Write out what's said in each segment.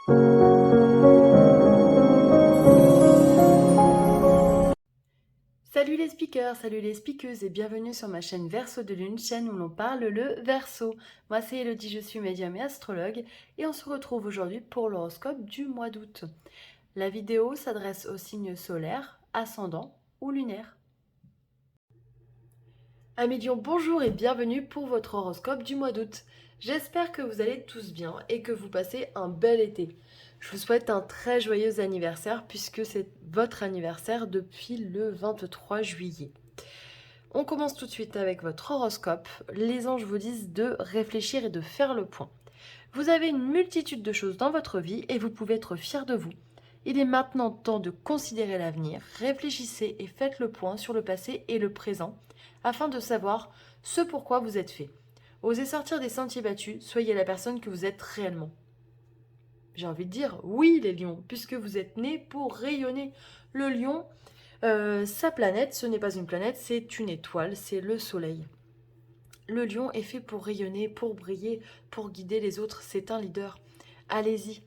Salut les speakers, salut les speakeuses et bienvenue sur ma chaîne Verseau de Lune, chaîne où l'on parle le Verseau. Moi c'est Elodie, je suis médium et astrologue et on se retrouve aujourd'hui pour l'horoscope du mois d'août. La vidéo s'adresse aux signes solaires, ascendants ou lunaires. Amis Lions, bonjour et bienvenue pour votre horoscope du mois d'août. J'espère que vous allez tous bien et que vous passez un bel été. Je vous souhaite un très joyeux anniversaire puisque c'est votre anniversaire depuis le 23 juillet. On commence tout de suite avec votre horoscope. Les anges vous disent de réfléchir et de faire le point. Vous avez une multitude de choses dans votre vie et vous pouvez être fiers de vous. Il est maintenant temps de considérer l'avenir. Réfléchissez et faites le point sur le passé et le présent afin de savoir ce pourquoi vous êtes fait. Osez sortir des sentiers battus, soyez la personne que vous êtes réellement. J'ai envie de dire oui les lions, puisque vous êtes nés pour rayonner. Le lion, sa planète, ce n'est pas une planète, c'est une étoile, c'est le soleil. Le lion est fait pour rayonner, pour briller, pour guider les autres, c'est un leader. Allez-y.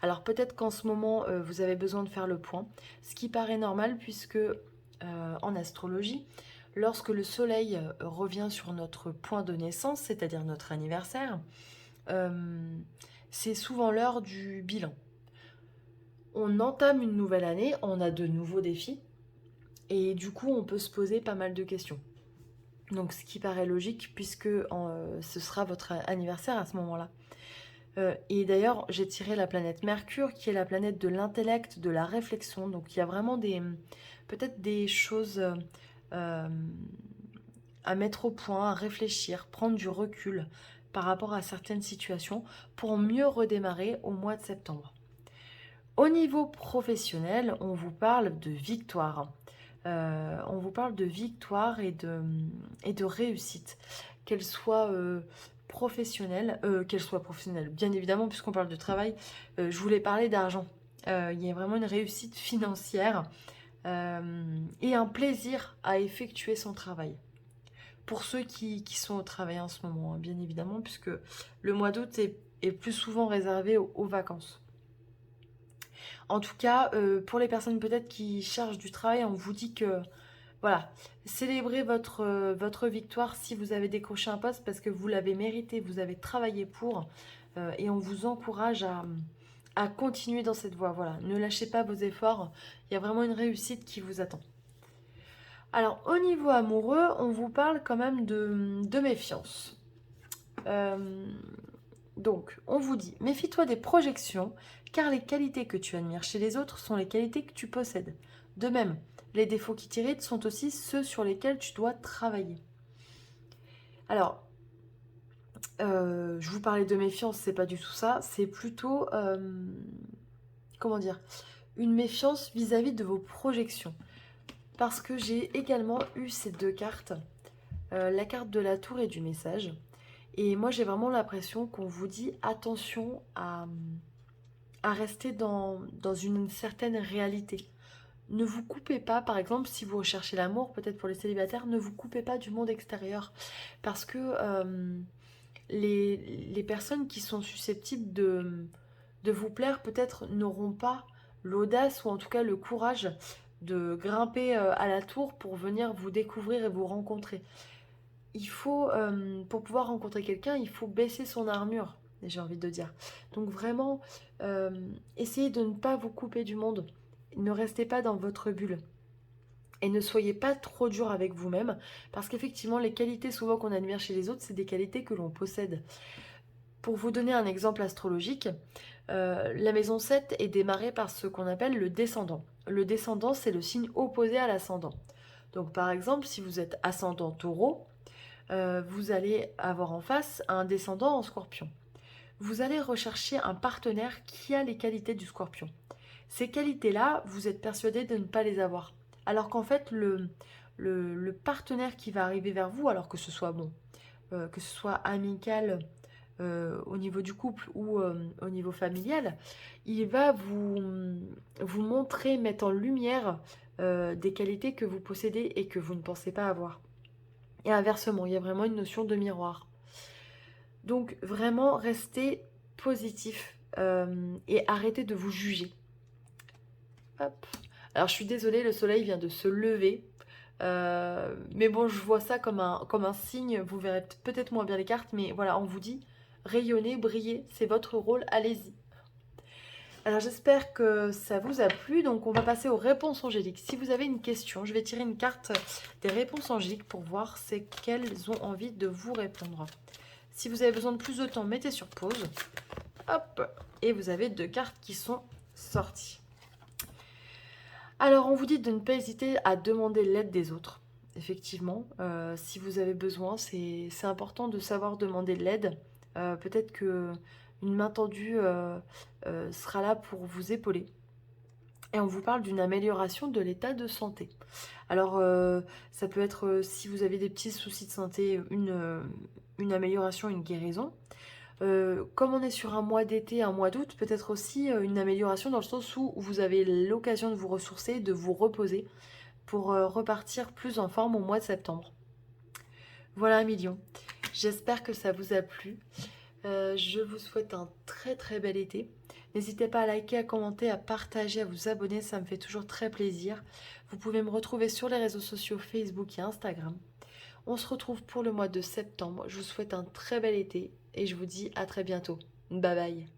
Alors peut-être qu'en ce moment, vous avez besoin de faire le point, ce qui paraît normal puisque en astrologie, lorsque le soleil revient sur notre point de naissance, c'est-à-dire notre anniversaire, c'est souvent l'heure du bilan. On entame une nouvelle année, on a de nouveaux défis, et du coup on peut se poser pas mal de questions. Donc ce qui paraît logique puisque ce sera votre anniversaire à ce moment-là. Et d'ailleurs j'ai tiré la planète Mercure qui est la planète de l'intellect, de la réflexion. Donc il y a vraiment peut-être des choses à mettre au point, à réfléchir, prendre du recul par rapport à certaines situations pour mieux redémarrer au mois de septembre. Au niveau professionnel, on vous parle de victoire. On vous parle de victoire et de réussite, qu'elle soit professionnelle, bien évidemment, puisqu'on parle de travail, je voulais parler d'argent. Il y a vraiment une réussite financière et un plaisir à effectuer son travail. Pour ceux qui sont au travail en ce moment, hein, bien évidemment, puisque le mois d'août est plus souvent réservé aux vacances. En tout cas, pour les personnes peut-être qui cherchent du travail, on vous dit que, voilà, célébrez votre victoire si vous avez décroché un poste parce que vous l'avez mérité, vous avez travaillé pour, et on vous encourage à continuer dans cette voie. Voilà, ne lâchez pas vos efforts, il y a vraiment une réussite qui vous attend. Alors, au niveau amoureux, on vous parle quand même de méfiance. Donc, on vous dit, méfie-toi des projections, car les qualités que tu admires chez les autres sont les qualités que tu possèdes. De même, les défauts qui t'irritent sont aussi ceux sur lesquels tu dois travailler. Alors, je vous parlais de méfiance, c'est pas du tout ça, c'est plutôt, comment dire, une méfiance vis-à-vis de vos projections. Parce que j'ai également eu ces deux cartes, la carte de la tour et du message. Et moi, j'ai vraiment l'impression qu'on vous dit attention à rester dans une certaine réalité. Ne vous coupez pas, par exemple, si vous recherchez l'amour, peut-être pour les célibataires, ne vous coupez pas du monde extérieur. Parce que les personnes qui sont susceptibles de vous plaire, peut-être n'auront pas l'audace ou en tout cas le courage de grimper à la tour pour venir vous découvrir et vous rencontrer. Il faut, pour pouvoir rencontrer quelqu'un, il faut baisser son armure, j'ai envie de dire. Donc vraiment, essayez de ne pas vous couper du monde. Ne restez pas dans votre bulle. Et ne soyez pas trop dur avec vous-même, parce qu'effectivement, les qualités souvent qu'on admire chez les autres, c'est des qualités que l'on possède. Pour vous donner un exemple astrologique, la maison 7 est démarrée par ce qu'on appelle le descendant. Le descendant, c'est le signe opposé à l'ascendant. Donc par exemple, si vous êtes ascendant taureau, vous allez avoir en face un descendant en scorpion. Vous allez rechercher un partenaire qui a les qualités du scorpion. Ces qualités-là, vous êtes persuadé de ne pas les avoir. Alors qu'en fait, le partenaire qui va arriver vers vous, alors que ce soit bon, que ce soit amical au niveau du couple ou au niveau familial, il va vous montrer, mettre en lumière des qualités que vous possédez et que vous ne pensez pas avoir. Et inversement, il y a vraiment une notion de miroir. Donc vraiment, restez positif et arrêtez de vous juger. Hop. Alors je suis désolée, le soleil vient de se lever. Mais bon, je vois ça comme un signe. Vous verrez peut-être moins bien les cartes, mais voilà, on vous dit rayonnez, brillez, c'est votre rôle, allez-y. Alors j'espère que ça vous a plu, donc on va passer aux réponses angéliques. Si vous avez une question, je vais tirer une carte des réponses angéliques pour voir c'est qu'elles ont envie de vous répondre. Si vous avez besoin de plus de temps, mettez sur pause. Hop, et vous avez 2 cartes qui sont sorties. Alors on vous dit de ne pas hésiter à demander l'aide des autres. Effectivement, si vous avez besoin, c'est important de savoir demander de l'aide. Peut-être que une main tendue sera là pour vous épauler. Et on vous parle d'une amélioration de l'état de santé. Alors, ça peut être, si vous avez des petits soucis de santé, une amélioration, une guérison. Comme on est sur un mois d'été, un mois d'août, peut-être aussi une amélioration dans le sens où vous avez l'occasion de vous ressourcer, de vous reposer pour repartir plus en forme au mois de septembre. Voilà, million. J'espère que ça vous a plu. Je vous souhaite un très très bel été. N'hésitez pas à liker, à commenter, à partager, à vous abonner, ça me fait toujours très plaisir. Vous pouvez me retrouver sur les réseaux sociaux Facebook et Instagram. On se retrouve pour le mois de septembre. Je vous souhaite un très bel été et je vous dis à très bientôt. Bye bye.